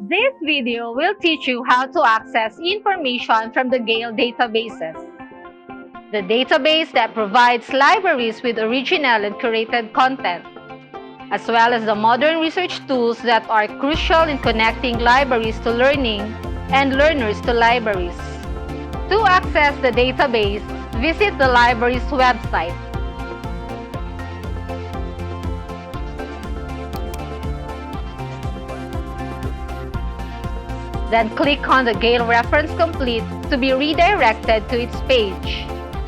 This video will teach you how to access information from the Gale databases, the database that provides libraries with original and curated content, as well as the modern research tools that are crucial in connecting libraries to learning and learners to libraries. To access the database, visit the library's website. Then click on the Gale reference complete to be redirected to its page.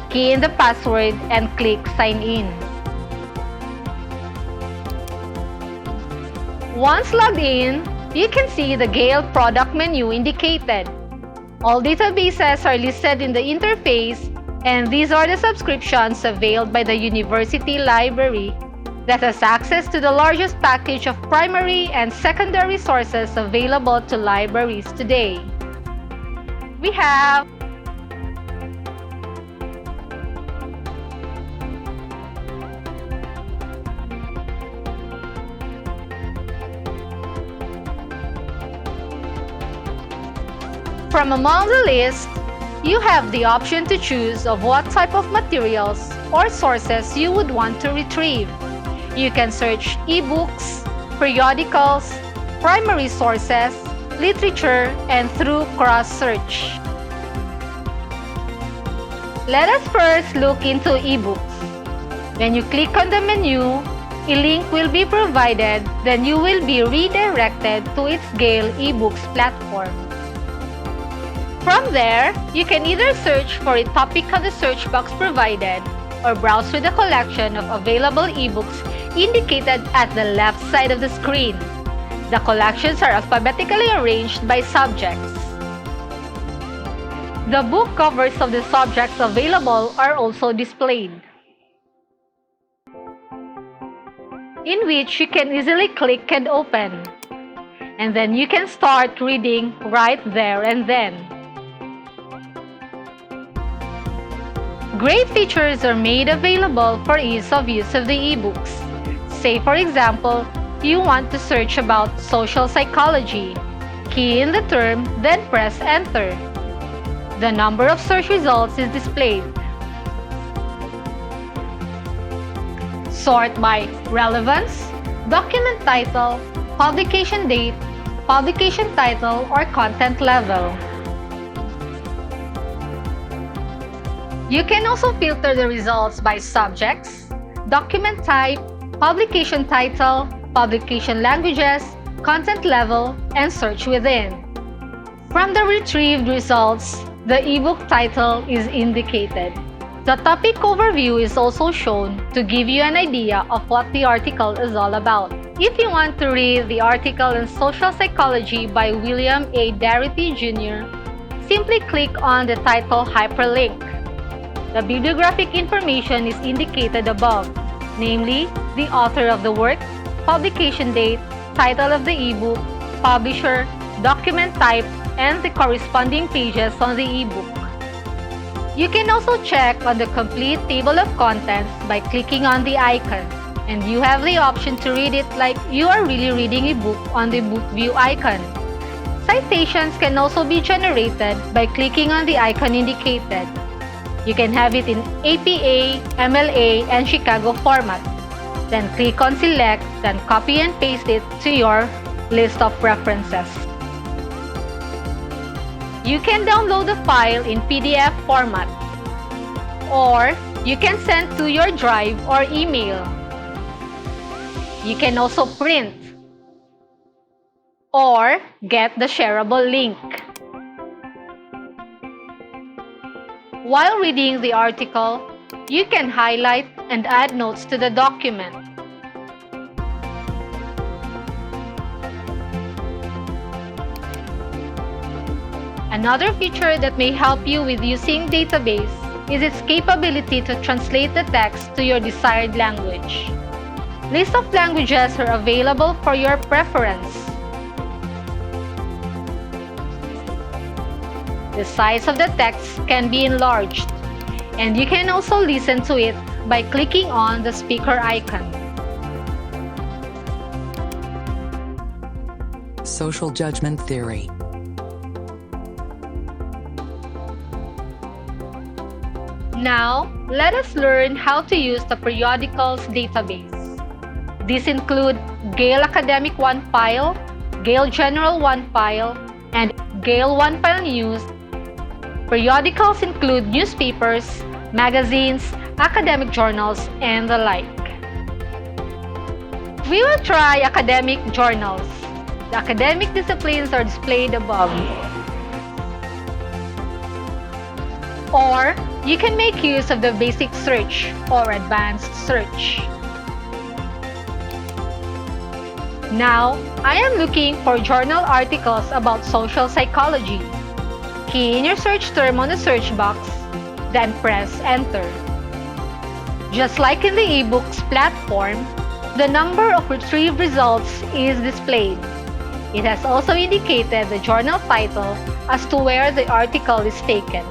Key in the password and click Sign In. Once logged in, you can see the Gale product menu indicated. All databases are listed in the interface, and these are the subscriptions availed by the university library that has access to the largest package of primary and secondary sources available to libraries today. We have from among the list, you have the option to choose of what type of materials or sources you would want to retrieve. You can search ebooks, periodicals, primary sources, literature, and through cross-search. Let us first look into ebooks. When you click on the menu, a link will be provided, then you will be redirected to its Gale ebooks platform. From there, you can either search for a topic on the search box provided or browse through the collection of available ebooks indicated at the left side of the screen. The collections are alphabetically arranged by subjects. The book covers of the subjects available are also displayed, in which you can easily click and open. And then you can start reading right there and then. Great features are made available for ease of use of the ebooks. Say, for example, you want to search about social psychology. Key in the term, then press enter. The number of search results is displayed. Sort by relevance, document title, publication date, publication title, or content level. You can also filter the results by subjects, document type, publication title, publication languages, content level, and search within. From the retrieved results, the ebook title is indicated. The topic overview is also shown to give you an idea of what the article is all about. If you want to read the article in Social Psychology by William A. Darity Jr., simply click on the title hyperlink. The bibliographic information is indicated above, namely the author of the work, publication date, title of the ebook, publisher, document type, and the corresponding pages on the ebook. You can also check on the complete table of contents by clicking on the icon, and you have the option to read it like you are really reading a book on the book view icon. Citations can also be generated by clicking on the icon indicated. You can have it in APA, MLA, and Chicago format. Then click on Select, then copy and paste it to your list of preferences. You can download the file in PDF format, or you can send to your drive or email. You can also print or get the shareable link. While reading the article, you can highlight and add notes to the document. Another feature that may help you with using database is its capability to translate the text to your desired language. List of languages are available for your preference. The size of the text can be enlarged, and you can also listen to it by clicking on the speaker icon. social judgment theory. Now, let us learn how to use the periodicals database. These include Gale Academic 1 file, Gale General 1 file, and Gale 1 file News. Periodicals include newspapers, magazines, academic journals, and the like. We will try academic journals. The academic disciplines are displayed above. Or, you can make use of the basic search or advanced search. Now, I am looking for journal articles about social psychology. Key in your search term on the search box, then press enter. Just like in the ebooks platform, the number of retrieved results is displayed. It has also indicated the journal title as to where the article is taken.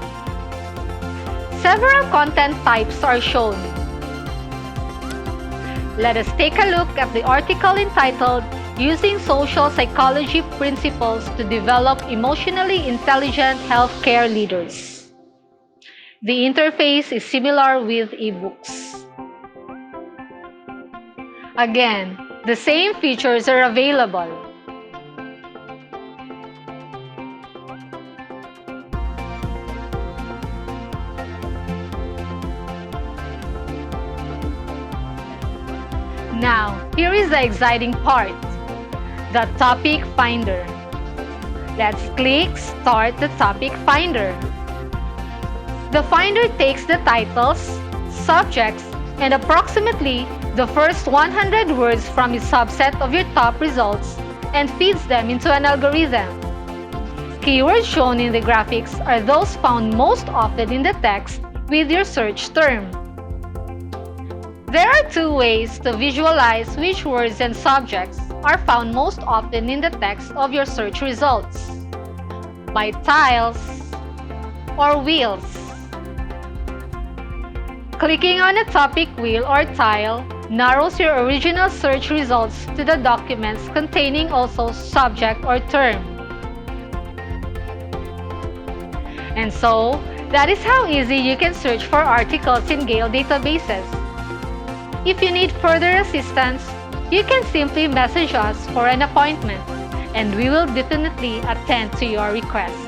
Several content types are shown. Let us take a look at the article entitled Using Social Psychology Principles to Develop Emotionally Intelligent Healthcare Leaders. The interface is similar with ebooks. Again, the same features are available. Now, here is the exciting part, the Topic Finder. Let's click Start the Topic Finder. The Finder takes the titles, subjects, and approximately the first 100 words from a subset of your top results and feeds them into an algorithm. Keywords shown in the graphics are those found most often in the text with your search term. There are two ways to visualize which words and subjects are found most often in the text of your search results: by tiles or wheels. Clicking on a topic wheel or tile narrows your original search results to the documents containing also subject or term. And so, that is how easy you can search for articles in Gale databases. If you need further assistance, you can simply message us for an appointment, and we will definitely attend to your request.